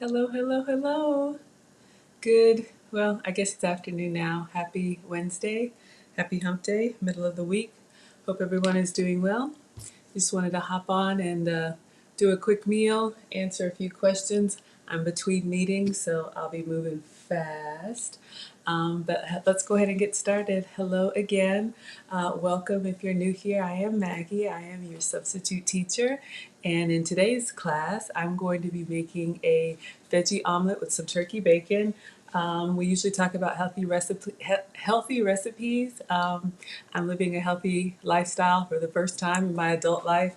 Hello, hello, hello. Good. Well, I guess it's afternoon now. Happy Wednesday. Happy hump day, middle of the week. Hope everyone is doing well. Just wanted to hop on and do a quick meal, answer a few questions. I'm between meetings, so I'll be moving fast. But let's go ahead and get started. Hello again. Welcome if you're new here. I am Maggie. I am your substitute teacher. And in today's class, I'm going to be making a veggie omelet with some turkey bacon. We usually talk about healthy recipes. I'm living a healthy lifestyle for the first time in my adult life.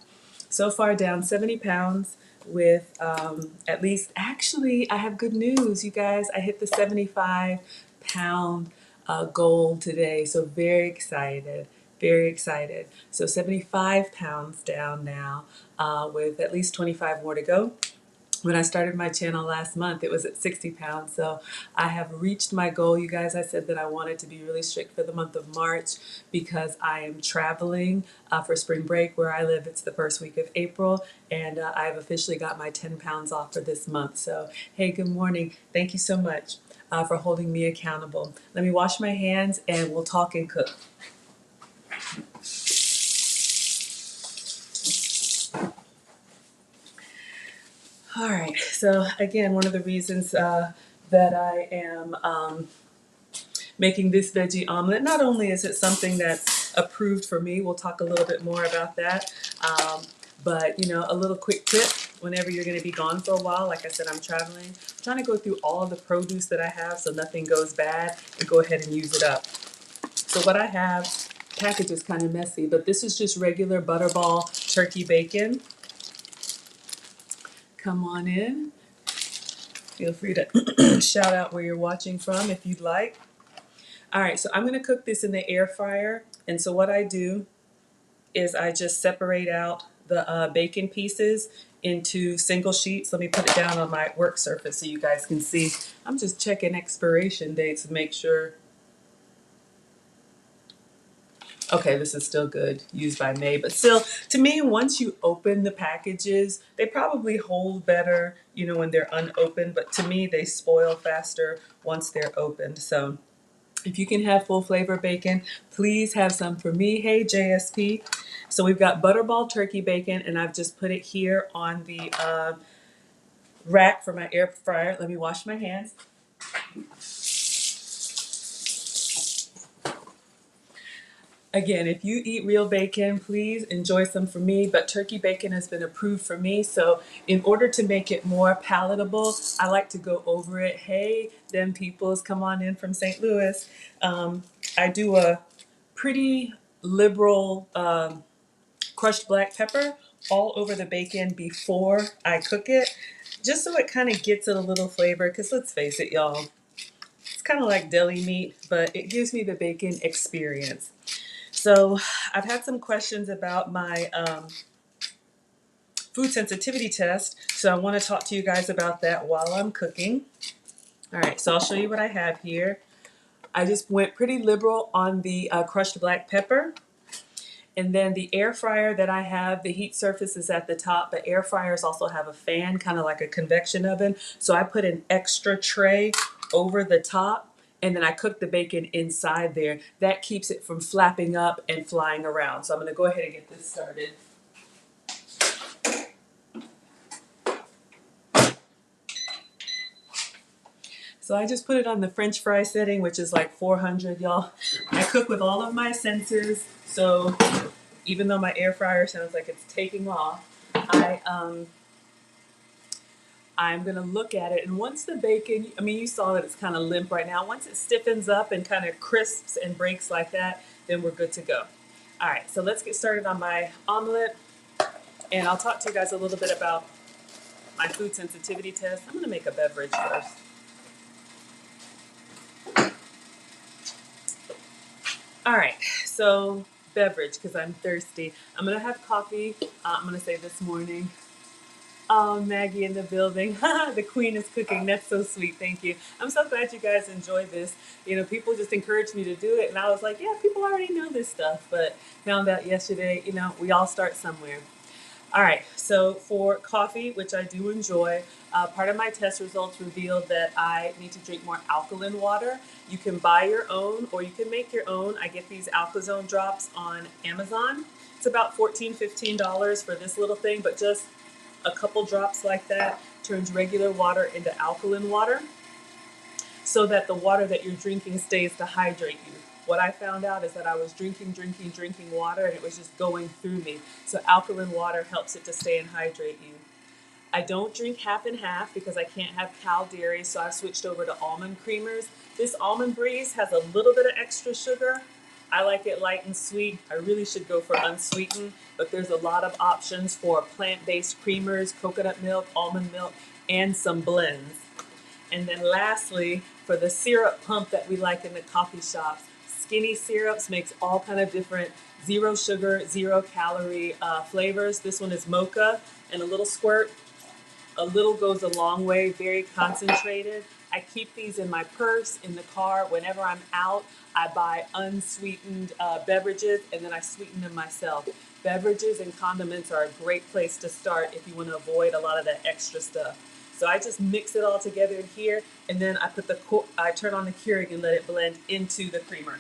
So far, down 70 pounds with at least, actually, I have good news, you guys. I hit the 75-pound goal today. So, very excited. Very excited. So, 75 pounds down now with at least 25 more to go. When I started my channel last month, it was at 60 pounds. So I have reached my goal. You guys, I said that I wanted to be really strict for the month of March because I am traveling for spring break where I live. It's the first week of April, and I've officially got my 10 pounds off for this month. So, hey, good morning. Thank you so much for holding me accountable. Let me wash my hands and we'll talk and cook. All right. So, again, one of the reasons that I am making this veggie omelet. Not only is it something that's approved for me, we'll talk a little bit more about that, but a little quick tip whenever you're going to be gone for a while. Like I said, I'm traveling. I'm trying to go through all of the produce that I have so nothing goes bad and go ahead and use it up. So what I have, package is kind of messy, but this is just regular Butterball turkey bacon. Come on in. Feel free to shout out where you're watching from if you'd like. All right, so I'm going to cook this in the air fryer. And so what I do is I just separate out the bacon pieces into single sheets. Let me put it down on my work surface so you guys can see. I'm just checking expiration dates to make sure. Okay, this is still good, used by May. But still, to me, once you open the packages, they probably hold better, when they're unopened. But to me, they spoil faster once they're opened. So if you can have full flavor bacon, please have some for me. Hey, JSP. So we've got Butterball turkey bacon, and I've just put it here on the rack for my air fryer. Let me wash my hands. Again, if you eat real bacon, please enjoy some for me, but turkey bacon has been approved for me. So in order to make it more palatable, I like to go over it. Hey, them peoples, come on in from St. Louis. I do a pretty liberal crushed black pepper all over the bacon before I cook it, just so it kind of gets it a little flavor. Because let's face it, y'all, it's kind of like deli meat, but it gives me the bacon experience. So I've had some questions about my food sensitivity test, so I want to talk to you guys about that while I'm cooking. All right, so I'll show you what I have here. I just went pretty liberal on the crushed black pepper. And then the air fryer that I have, the heat surface is at the top, but air fryers also have a fan, kind of like a convection oven. So I put an extra tray over the top, and then I cook the bacon inside there. That keeps it from flapping up and flying around. So I'm going to go ahead and get this started. So I just put it on the French fry setting, which is like 400, y'all. I cook with all of my senses, so even though my air fryer sounds like it's taking off, I'm going to look at it. And once the bacon, you saw that it's kind of limp right now. Once it stiffens up and kind of crisps and breaks like that, then we're good to go. All right, so let's get started on my omelet. And I'll talk to you guys a little bit about my food sensitivity test. I'm going to make a beverage first. All right, so beverage, because I'm thirsty. I'm going to have coffee. I'm going to say this morning. Oh, Maggie in the building. The queen is cooking. That's so sweet. Thank you. I'm so glad you guys enjoy this. People just encouraged me to do it. And I was like, yeah, people already know this stuff. But found out yesterday, we all start somewhere. All right, so for coffee, which I do enjoy, part of my test results revealed that I need to drink more alkaline water. You can buy your own or you can make your own. I get these Alkazone drops on Amazon. It's about $14, $15 for this little thing, but just a couple drops like that turns regular water into alkaline water so that the water that you're drinking stays to hydrate you. What I found out is that I was drinking water and it was just going through me. So alkaline water helps it to stay and hydrate you. I don't drink half and half because I can't have cow dairy, so I've switched over to almond creamers. This almond breeze has a little bit of extra sugar. I like it light and sweet. I really should go for unsweetened, but there's a lot of options for plant-based creamers, coconut milk, almond milk, and some blends. And then lastly, for the syrup pump that we like in the coffee shops, Skinny Syrups makes all kind of different zero sugar, zero calorie flavors. This one is mocha and a little squirt. A little goes a long way, very concentrated. I keep these in my purse, in the car. Whenever I'm out, I buy unsweetened beverages and then I sweeten them myself. Beverages and condiments are a great place to start if you want to avoid a lot of that extra stuff. So I just mix it all together in here, and then I turn on the Keurig and let it blend into the creamer.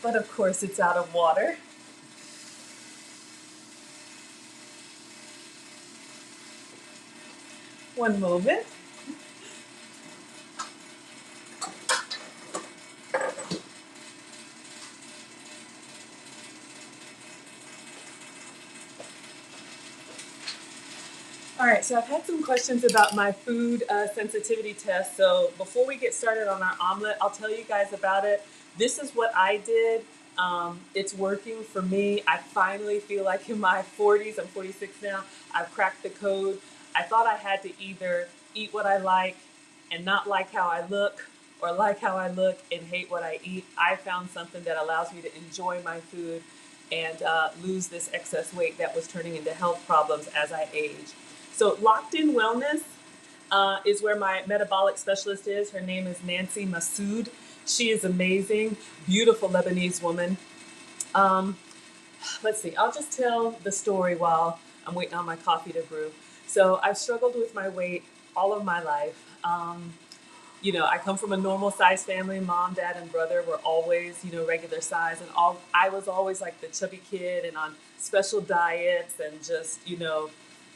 But of course, it's out of water. One moment. All right, so I've had some questions about my food sensitivity test. So before we get started on our omelet, I'll tell you guys about it. This is what I did. It's working for me. I finally feel like in my 40s, I'm 46 now, I've cracked the code. I thought I had to either eat what I like and not like how I look, or like how I look and hate what I eat. I found something that allows me to enjoy my food and lose this excess weight that was turning into health problems as I age. So Locked In Wellness is where my metabolic specialist is. Her name is Nancy Massoud. She is amazing, beautiful Lebanese woman. Um, let's see, I'll just tell the story while I'm waiting on my coffee to brew. So I've struggled with my weight all of my life. I come from a normal size family. Mom, dad, and brother were always, regular size, and I was always like the chubby kid and on special diets and just,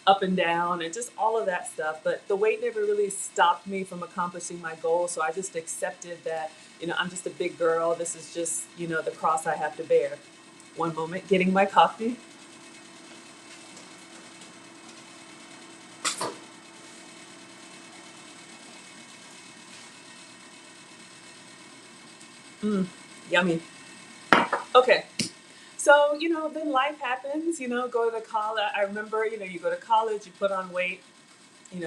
up and down and just all of that stuff. But the weight never really stopped me from accomplishing my goal. So I just accepted that, I'm just a big girl. This is just, the cross I have to bear. One moment, getting my coffee. Yummy. Okay. So, then life happens, go to college. I remember, you go to college, you put on weight,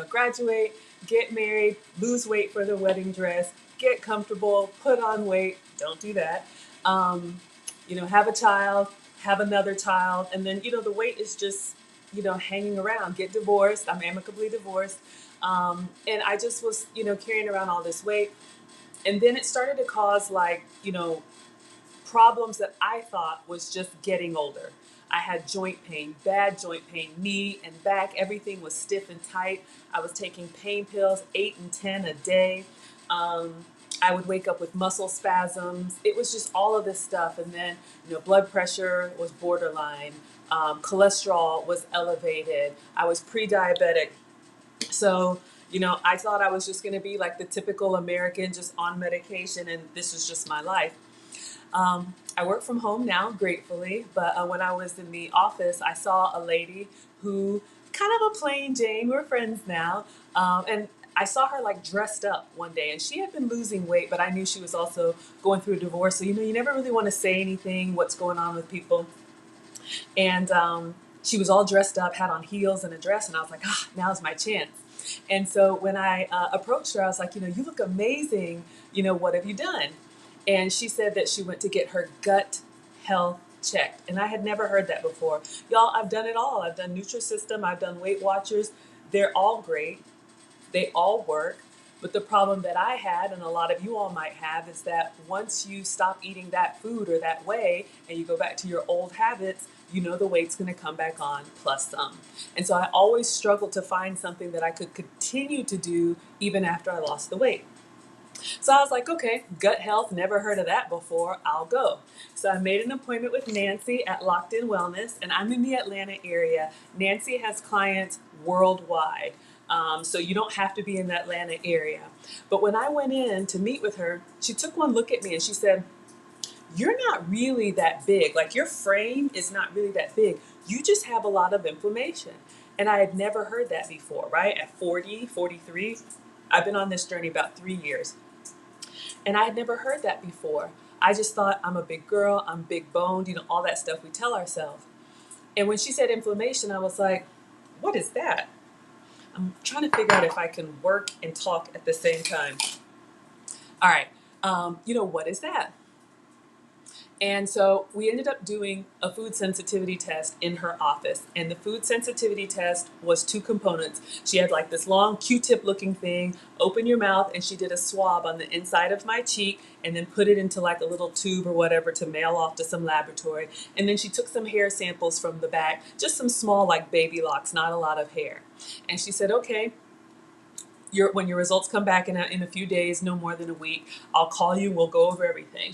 graduate, get married, lose weight for the wedding dress, get comfortable, put on weight, don't do that. Have a child, have another child, and then, the weight is just, hanging around, get divorced. I'm amicably divorced. And I just was, carrying around all this weight. And then it started to cause problems that I thought was just getting older. I had joint pain, bad joint pain, knee and back. Everything was stiff and tight. I was taking pain pills, 8 and 10 a day. I would wake up with muscle spasms. It was just all of this stuff. And then, blood pressure was borderline. Cholesterol was elevated. I was pre-diabetic. So, I thought I was just going to be like the typical American, just on medication, and this is just my life. I work from home now, gratefully, but when I was in the office, I saw a lady who, kind of a plain Jane, we're friends now, and I saw her dressed up one day, and she had been losing weight, but I knew she was also going through a divorce, so you never really want to say anything, what's going on with people, and she was all dressed up, had on heels and a dress, and I was like, now's my chance. And so when I approached her, I was like, you look amazing, what have you done? And she said that she went to get her gut health checked. And I had never heard that before. Y'all, I've done it all. I've done Nutrisystem. I've done Weight Watchers. They're all great. They all work. But the problem that I had, and a lot of you all might have, is that once you stop eating that food or that way and you go back to your old habits, you know the weight's going to come back on plus some. And so I always struggled to find something that I could continue to do even after I lost the weight. So I was like, okay, gut health, never heard of that before, I'll go. So I made an appointment with Nancy at Locked In Wellness, and I'm in the Atlanta area. Nancy has clients worldwide. So you don't have to be in the Atlanta area. But when I went in to meet with her, she took one look at me and she said, "You're not really that big. Like your frame is not really that big. You just have a lot of inflammation." And I had never heard that before, right? At 40, 43, I've been on this journey about 3 years. And I had never heard that before. I just thought I'm a big girl, I'm big boned, all that stuff we tell ourselves. And when she said inflammation, I was like, what is that? I'm trying to figure out if I can work and talk at the same time. All right, what is that? And so we ended up doing a food sensitivity test in her office. And the food sensitivity test was two components. She had like this long Q-tip looking thing, open your mouth, and she did a swab on the inside of my cheek and then put it into like a little tube or whatever to mail off to some laboratory. And then she took some hair samples from the back, just some small like baby locks, not a lot of hair. And she said, okay, when your results come back in a few days, no more than a week, I'll call you, we'll go over everything.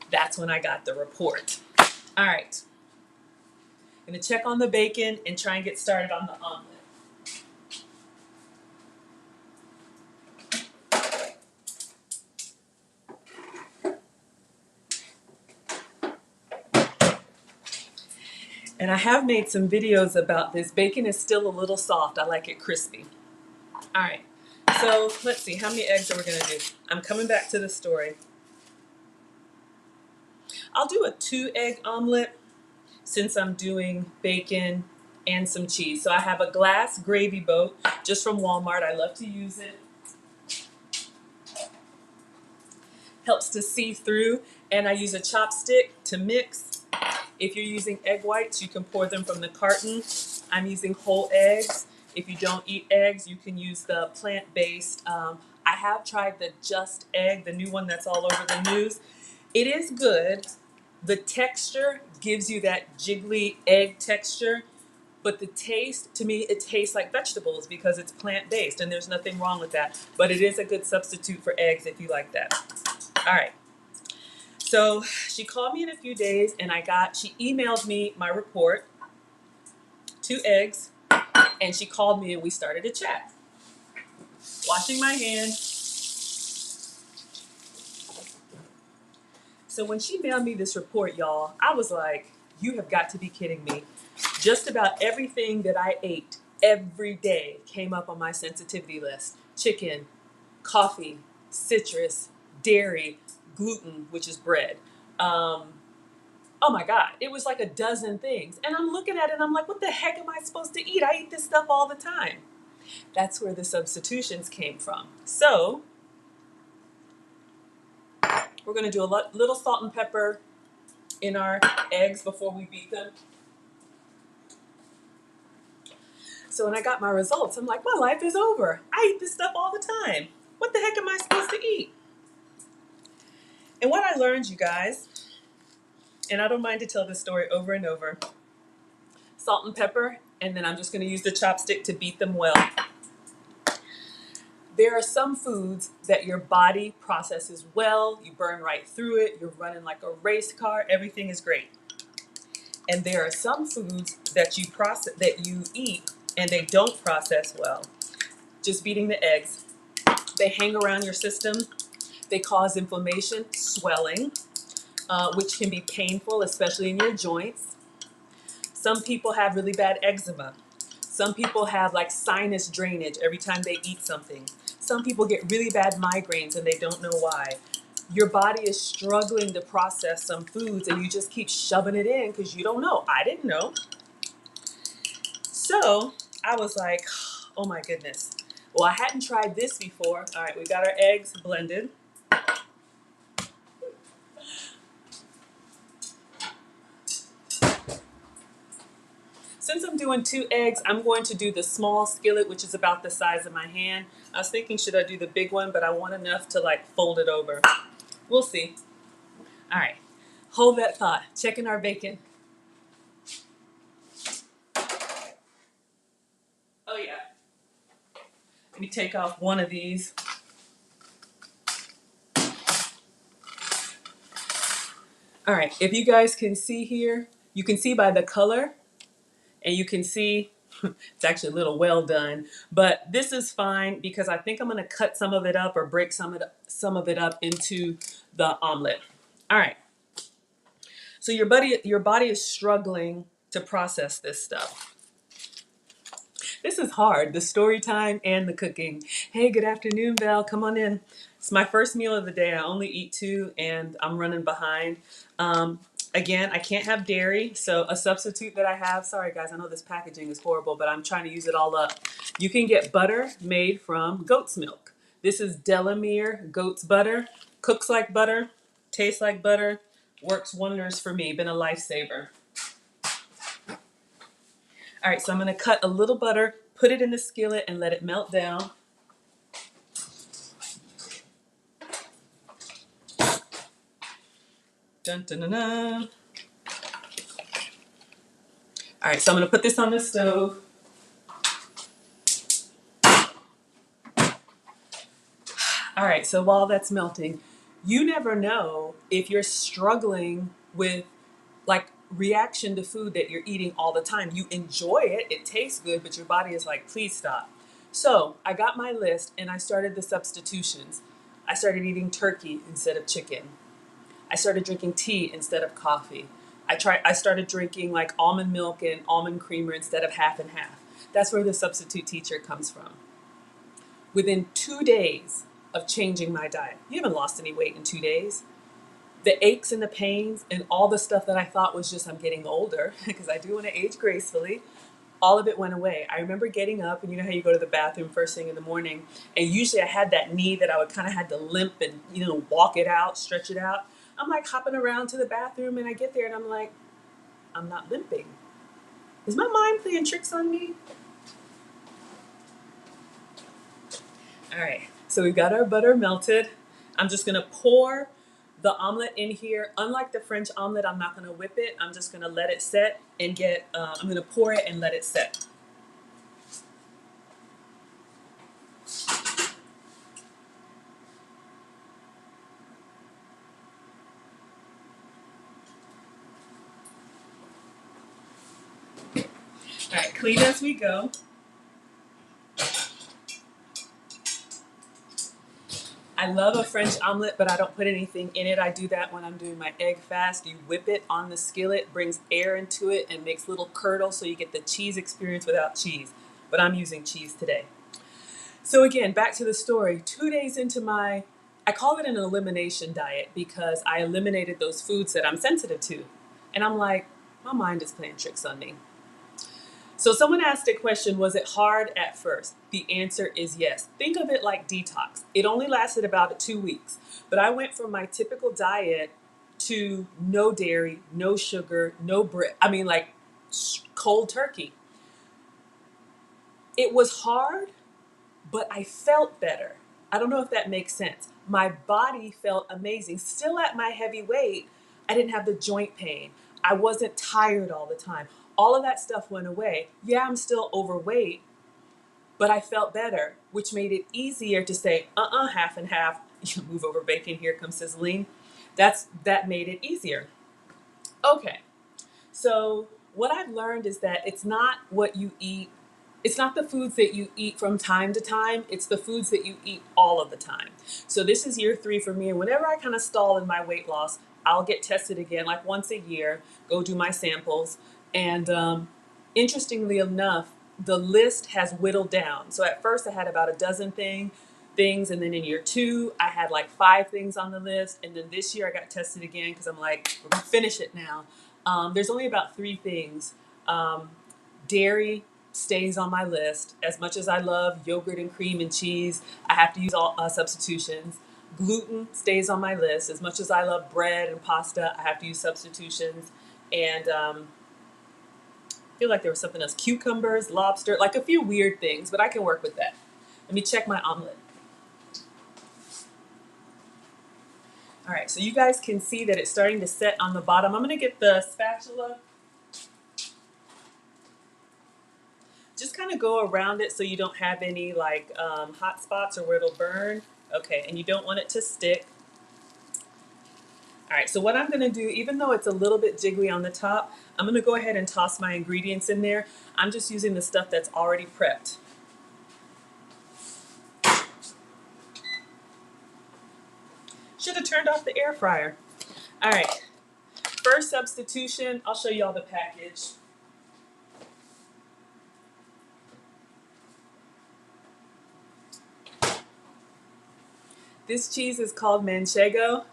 That's when I got the report. All right, I'm gonna check on the bacon and try and get started on the omelet. And I have made some videos about this. Bacon is still a little soft. I like it crispy. All right, so let's see, how many eggs are we gonna do? I'm coming back to the story. I'll do a 2-egg omelet since I'm doing bacon and some cheese. So I have a glass gravy boat just from Walmart. I love to use it. Helps to see through, and I use a chopstick to mix. If you're using egg whites, you can pour them from the carton. I'm using whole eggs. If you don't eat eggs, you can use the plant-based. I have tried the Just Egg, the new one that's all over the news. It is good. The texture gives you that jiggly egg texture, but the taste, to me, it tastes like vegetables because it's plant-based, and there's nothing wrong with that. But it is a good substitute for eggs if you like that. All right. So she called me in a few days and she emailed me my report, 2 eggs, and she called me and we started a chat. Washing my hands. So when she mailed me this report, y'all, I was like, you have got to be kidding me. Just about everything that I ate every day came up on my sensitivity list. Chicken, coffee, citrus, dairy, gluten, which is bread. Oh my God, it was like a dozen things. And I'm looking at it and I'm like, what the heck am I supposed to eat? I eat this stuff all the time. That's where the substitutions came from. So we're gonna do a little salt and pepper in our eggs before we beat them. So when I got my results, I'm like, my life is over. I eat this stuff all the time. What the heck am I supposed to eat? And what I learned, you guys, and I don't mind to tell this story over and over, salt and pepper, and then I'm just gonna use the chopstick to beat them well. There are some foods that your body processes well, you burn right through it, you're running like a race car, everything is great. And there are some foods that you eat and they don't process well. Just beating the eggs. They hang around your system, they cause inflammation, swelling, which can be painful, especially in your joints. Some people have really bad eczema. Some people have like sinus drainage every time they eat something. Some people get really bad migraines and they don't know why. Your body is struggling to process some foods and you just keep shoving it in because you don't know. I didn't know. So I was like, oh my goodness. Well, I hadn't tried this before. All right, we got our eggs blended. So since I'm doing 2 eggs, I'm going to do the small skillet, which is about the size of my hand. I was thinking, should I do the big one? But I want enough to like fold it over. We'll see. All right. Hold that thought. Checking our bacon. Oh, yeah. Let me take off one of these. All right. If you guys can see here, you can see by the color, and you can see it's actually a little well done, but this is fine because I think I'm going to cut some of it up or break some of it up into the omelet. All right. So your body is struggling to process this stuff. This is hard, the story time and the cooking. Hey, good afternoon, Val. Come on in. It's my first meal of the day. I only eat 2 and I'm running behind. Um, Again, I can't have dairy, so a substitute that I have, sorry guys, I know this packaging is horrible, but I'm trying to use it all up. You can get butter made from goat's milk. This is Delamere goat's butter. Cooks like butter, tastes like butter, works wonders for me, been a lifesaver. All right, so I'm gonna cut a little butter, put it in the skillet and let it melt down. Dun, dun, dun, dun. All right, so I'm gonna put this on the stove. All right, so while that's melting, you never know if you're struggling with like reaction to food that you're eating all the time. You enjoy it, it tastes good, but your body is like, please stop. So I got my list and I started the substitutions. I started eating turkey instead of chicken. I started drinking tea instead of coffee. I started drinking like almond milk and almond creamer instead of half and half. That's where the substitute teacher comes from. Within 2 days of changing my diet, you haven't lost any weight in 2 days. The aches and the pains and all the stuff that I thought was just I'm getting older, because I do want to age gracefully, all of it went away. I remember getting up, and you know how you go to the bathroom first thing in the morning, and usually I had that knee that I would kind of had to limp and walk it out, stretch it out. I'm like hopping around to the bathroom, and I get there, and I'm like, I'm not limping. Is my mind playing tricks on me? All right, so we've got our butter melted. I'm just gonna pour the omelet in here. Unlike the French omelet, I'm not gonna whip it. I'm just gonna let it set and I'm gonna pour it and let it set. All right, clean as we go. I love a French omelet, but I don't put anything in it. I do that when I'm doing my egg fast. You whip it on the skillet, brings air into it, and makes little curdles so you get the cheese experience without cheese. But I'm using cheese today. So again, back to the story. 2 days into I call it an elimination diet because I eliminated those foods that I'm sensitive to. And I'm like, my mind is playing tricks on me. So someone asked a question, was it hard at first? The answer is yes. Think of it like detox. It only lasted about 2 weeks, but I went from my typical diet to no dairy, no sugar, no bread. I mean, like cold turkey. It was hard, but I felt better. I don't know if that makes sense. My body felt amazing. Still at my heavy weight, I didn't have the joint pain. I wasn't tired all the time. All of that stuff went away. Yeah, I'm still overweight, but I felt better, which made it easier to say, half and half. You move over bacon, here comes sizzling. That made it easier. Okay, so what I've learned is that it's not what you eat. It's not the foods that you eat from time to time. It's the foods that you eat all of the time. So this is year 3 for me. And whenever I kind of stall in my weight loss, I'll get tested again, like once a year, go do my samples. And interestingly enough, the list has whittled down. So at first I had about a dozen things. And then in year 2, I had like 5 things on the list. And then this year I got tested again because I'm like, we're going to finish it now. There's only about 3 things. Dairy stays on my list. As much as I love yogurt and cream and cheese, I have to use all substitutions. Gluten stays on my list. As much as I love bread and pasta, I have to use substitutions. And feel like there was something else. Cucumbers, lobster, like a few weird things, but I can work with that. Let me check my omelet. All right, so you guys can see that it's starting to set on the bottom. I'm gonna get the spatula. Just kind of go around it so you don't have any like hot spots or where it'll burn. Okay, and you don't want it to stick. All right, so what I'm gonna do, even though it's a little bit jiggly on the top, I'm gonna go ahead and toss my ingredients in there. I'm just using the stuff that's already prepped. Should have turned off the air fryer. All right, first substitution, I'll show you all the package. This cheese is called manchego.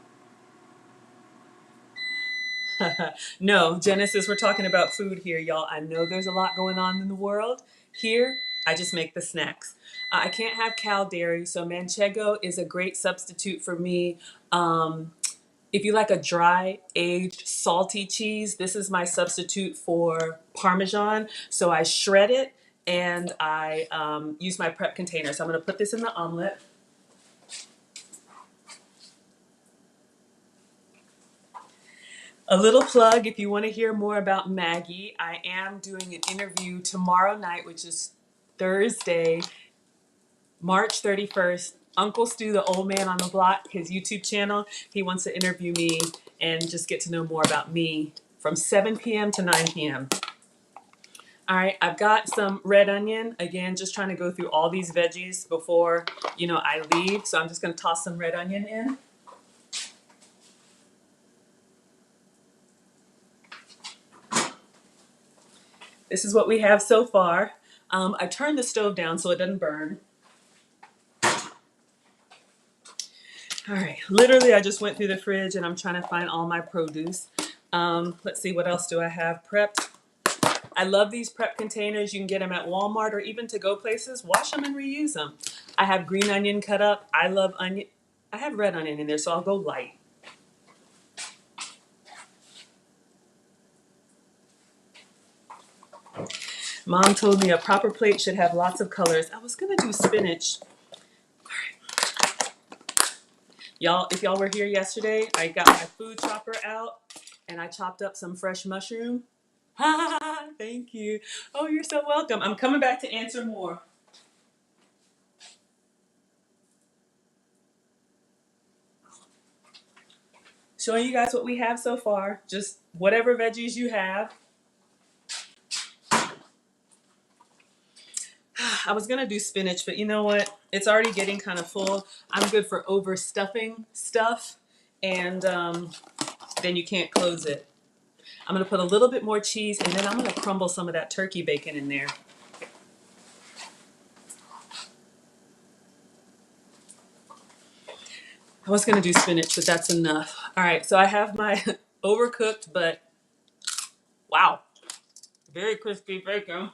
No, Genesis, we're talking about food here, y'all. I know there's a lot going on in the world. Here, I just make the snacks. I can't have cow dairy, so manchego is a great substitute for me. If you like a dry, aged, salty cheese, this is my substitute for Parmesan. So I shred it and I use my prep container. So I'm going to put this in the omelet. A little plug, if you want to hear more about Maggie, I am doing an interview tomorrow night, which is Thursday, March 31st. Uncle Stu, the old man on the block, his YouTube channel, he wants to interview me and just get to know more about me from 7 p.m. to 9 p.m. All right, I've got some red onion. Again, just trying to go through all these veggies before, I leave. So I'm just going to toss some red onion in. This is what we have so far. I turned the stove down so it doesn't burn. All right, literally I just went through the fridge and I'm trying to find all my produce. Let's see, what else do I have prepped? I love these prep containers. You can get them at Walmart or even to-go places. Wash them and reuse them. I have green onion cut up. I love onion. I have red onion in there, so I'll go light. Mom told me a proper plate should have lots of colors. I was gonna do spinach. All right. Y'all, if y'all were here yesterday, I got my food chopper out and I chopped up some fresh mushroom. Thank you. Oh, you're so welcome. I'm coming back to answer more. Showing you guys what we have so far. Just whatever veggies you have. I was gonna do spinach, but you know what? It's already getting kind of full. I'm good for overstuffing stuff, and then you can't close it. I'm gonna put a little bit more cheese, and then I'm gonna crumble some of that turkey bacon in there. I was gonna do spinach, but that's enough. All right, so I have my overcooked, but wow, very crispy bacon.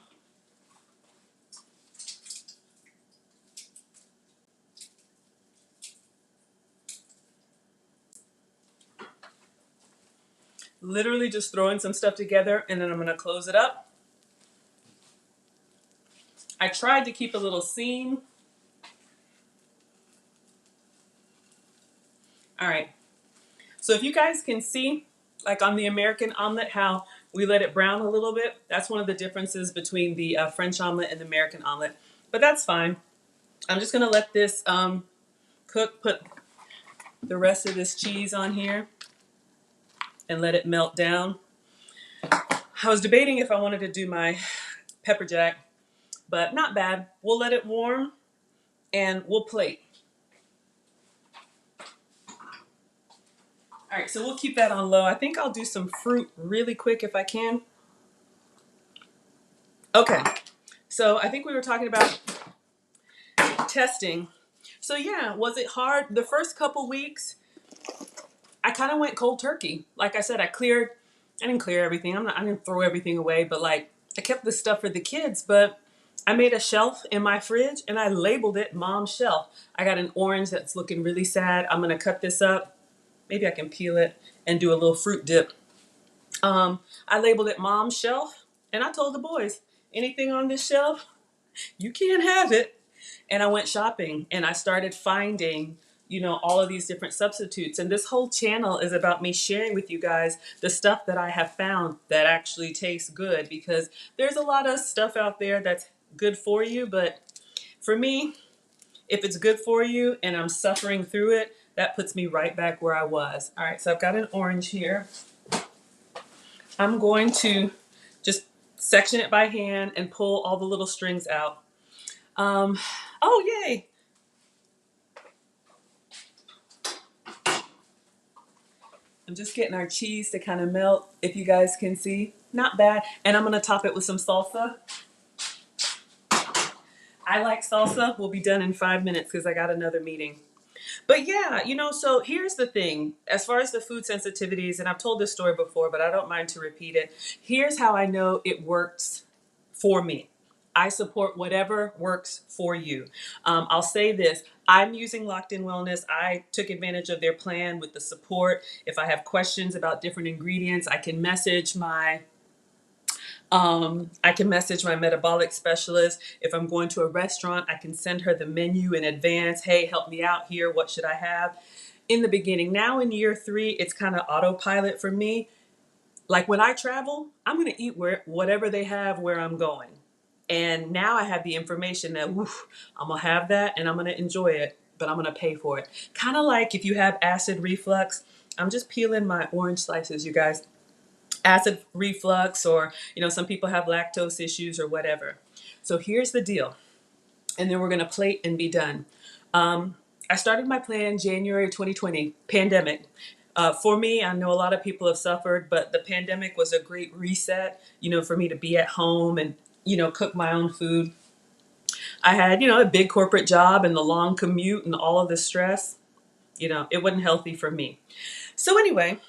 Literally just throwing some stuff together, and then I'm gonna close it up. I tried to keep a little seam. All right, so if you guys can see, like on the American omelet, how we let it brown a little bit, that's one of the differences between the French omelet and the American omelet, but that's fine. I'm just gonna let this cook, put the rest of this cheese on here and let it melt down. I was debating if I wanted to do my pepper jack, but not bad. We'll let it warm and we'll plate. All right, so we'll keep that on low. I think I'll do some fruit really quick if I can. Okay, so I think we were talking about testing. So yeah, was it hard? The first couple weeks, I kind of went cold turkey. Like I said, I didn't clear everything. I didn't throw everything away, but like I kept the stuff for the kids, but I made a shelf in my fridge and I labeled it Mom's Shelf. I got an orange that's looking really sad. I'm gonna cut this up. Maybe I can peel it and do a little fruit dip. I labeled it Mom's Shelf And I told the boys, anything on this shelf, you can't have it. And I went shopping and I started finding, all of these different substitutes. And this whole channel is about me sharing with you guys the stuff that I have found that actually tastes good, because there's a lot of stuff out there that's good for you. But for me, if it's good for you and I'm suffering through it, that puts me right back where I was. All right, so I've got an orange here. I'm going to just section it by hand and pull all the little strings out. Oh, yay. I'm just getting our cheese to kind of melt, if you guys can see. Not bad. And I'm going to top it with some salsa. I like salsa. We'll be done in 5 minutes because I got another meeting. But yeah, so here's the thing. As far as the food sensitivities, and I've told this story before, but I don't mind to repeat it. Here's how I know it works for me. I support whatever works for you. I'll say this. I'm using Locked In Wellness. I took advantage of their plan with the support. If I have questions about different ingredients, I can message my metabolic specialist. If I'm going to a restaurant, I can send her the menu in advance. Hey, help me out here. What should I have? In the beginning, now in year 3, it's kind of autopilot for me. Like when I travel, I'm going to eat whatever they have where I'm going. And now I have the information that I'm going to have that and I'm going to enjoy it, but I'm going to pay for it. Kind of like if you have acid reflux. I'm just peeling my orange slices, you guys. Acid reflux, or, some people have lactose issues or whatever. So here's the deal. And then we're going to plate and be done. I started my plan January 2020, pandemic. For me, I know a lot of people have suffered, but the pandemic was a great reset, for me to be at home and, cook my own food. I had, a big corporate job and the long commute and all of the stress. It wasn't healthy for me. So anyway,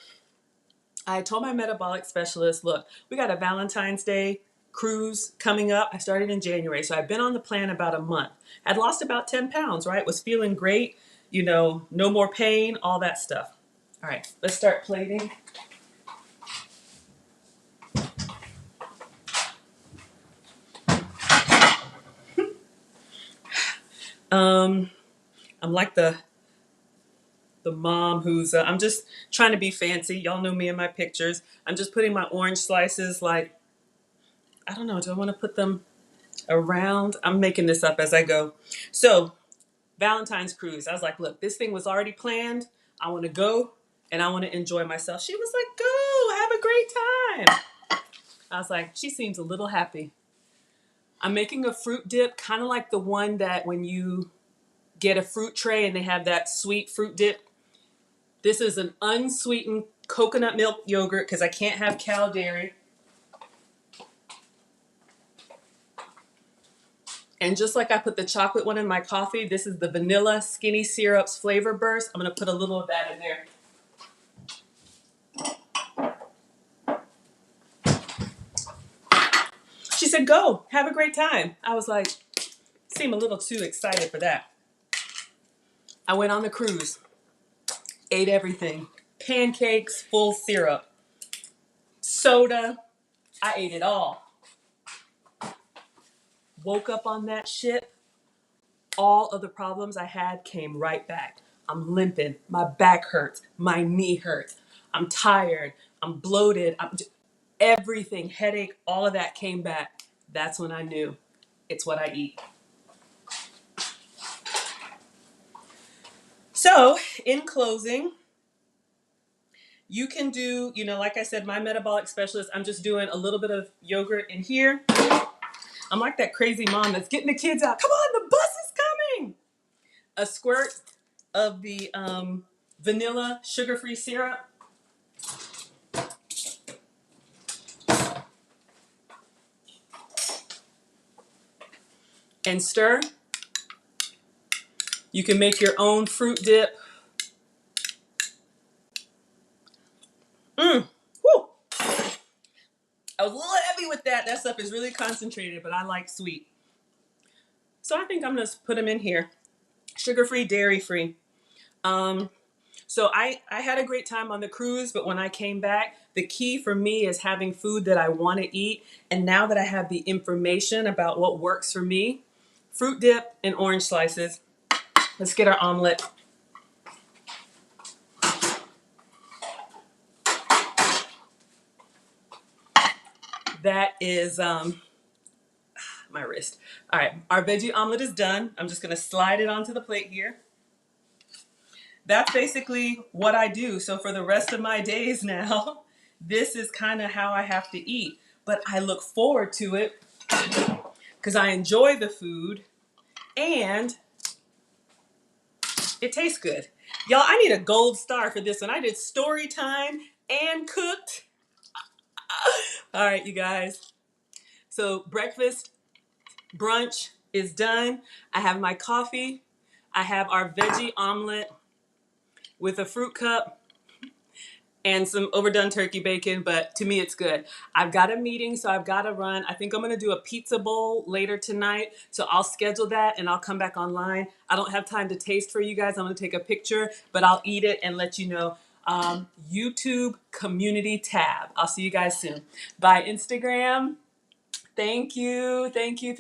I told my metabolic specialist, look, we got a Valentine's Day cruise coming up. I started in January, so I've been on the plan about a month. I'd lost about 10 pounds, right? Was feeling great, no more pain, all that stuff. All right, let's start plating. I'm like the mom who's, I'm just trying to be fancy. Y'all know me in my pictures. I'm just putting my orange slices like, I don't know, do I want to put them around? I'm making this up as I go. So Valentine's cruise. I was like, look, this thing was already planned. I want to go and I want to enjoy myself. She was like, go, have a great time. I was like, she seems a little happy. I'm making a fruit dip, kind of like the one that when you get a fruit tray and they have that sweet fruit dip. This is an unsweetened coconut milk yogurt because I can't have cow dairy. And just like I put the chocolate one in my coffee, this is the vanilla skinny syrups flavor burst. I'm going to put a little of that in there. She said, go, have a great time. I was like, seem a little too excited for that. I went on the cruise, ate everything. Pancakes, full syrup, soda. I ate it all. Woke up on that ship. All of the problems I had came right back. I'm limping. My back hurts. My knee hurts. I'm tired. I'm bloated. Everything, headache, all of that came back. That's when I knew it's what I eat. So, in closing, you can do, like I said, my metabolic specialist, I'm just doing a little bit of yogurt in here. I'm like that crazy mom that's getting the kids out. Come on, the bus is coming. A squirt of the vanilla sugar-free syrup. And stir. You can make your own fruit dip. Whew. I was a little heavy with that. That stuff is really concentrated, but I like sweet. So I think I'm going to put them in here. Sugar-free, dairy-free. So I had a great time on the cruise, but when I came back, the key for me is having food that I want to eat. And now that I have the information about what works for me, fruit dip and orange slices. Let's get our omelet. That is my wrist. All right, our veggie omelet is done. I'm just gonna slide it onto the plate here. That's basically what I do. So for the rest of my days now, this is kind of how I have to eat. But I look forward to it because I enjoy the food and it tastes good. Y'all, I need a gold star for this one. I did story time and cooked. All right, you guys. So breakfast, brunch is done. I have my coffee. I have our veggie omelet with a fruit cup and some overdone turkey bacon, but to me it's good. I've got a meeting, so I've got to run. I think I'm going to do a pizza bowl later tonight, so I'll schedule that and I'll come back online. I don't have time to taste for you guys. I'm going to take a picture, but I'll eat it and let you know. YouTube community tab. I'll see you guys soon. Bye, Instagram. Thank you. Thank you.